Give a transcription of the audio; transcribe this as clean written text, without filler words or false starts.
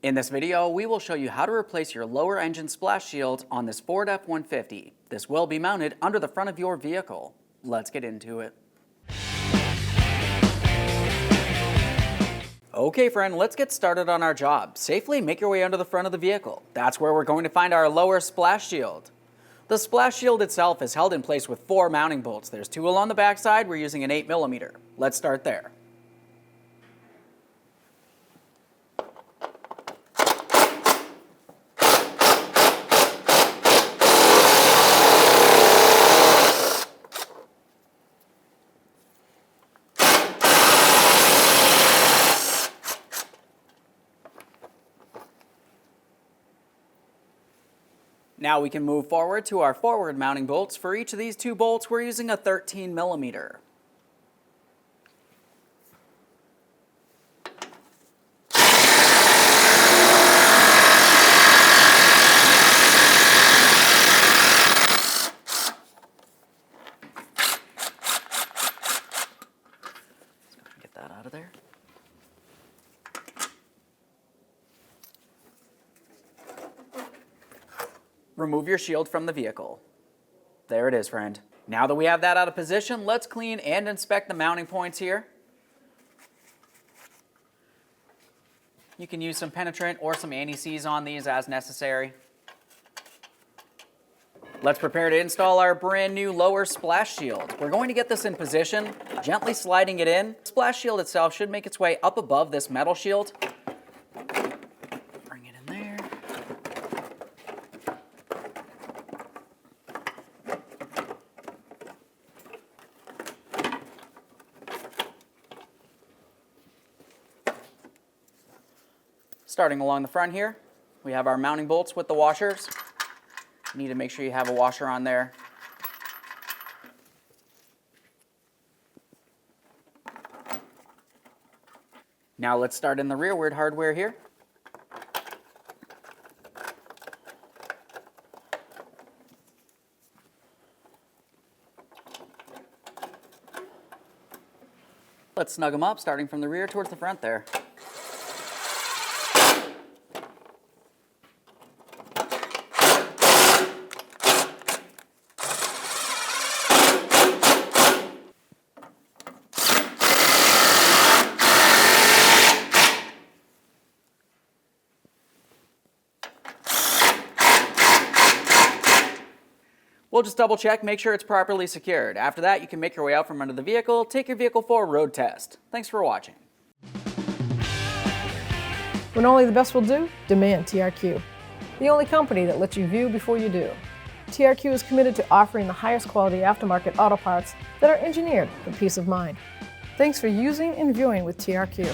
In this video, we will show you how to replace your lower engine splash shield on this Ford F-150. This will be mounted under the front of your vehicle. Let's get into it. Okay friend, let's get started on our job. Safely make your way under the front of the vehicle. That's where we're going to find our lower splash shield. The splash shield itself is held in place with 4 mounting bolts. There's 2 along the back side. We're using an 8mm. Let's start there. Now we can move forward to our forward mounting bolts. For each of these 2 bolts, we're using a 13mm. Let's go and get that out of there. Remove your shield from the vehicle. There it is, friend. Now that we have that out of position, let's clean and inspect the mounting points here. You can use some penetrant or some anti-seize on these as necessary. Let's prepare to install our brand new lower splash shield. We're going to get this in position, gently sliding it in. The splash shield itself should make its way up above this metal shield. Bring it in there. Starting along the front here, we have our mounting bolts with the washers. You need to make sure you have a washer on there. Now let's start in the rearward hardware here. Let's snug them up, starting from the rear towards the front there. We'll just double check, make sure it's properly secured. After that, you can make your way out from under the vehicle, take your vehicle for a road test. Thanks for watching. When only the best will do, demand TRQ. The only company that lets you view before you do. TRQ is committed to offering the highest quality aftermarket auto parts that are engineered for peace of mind. Thanks for using and viewing with TRQ.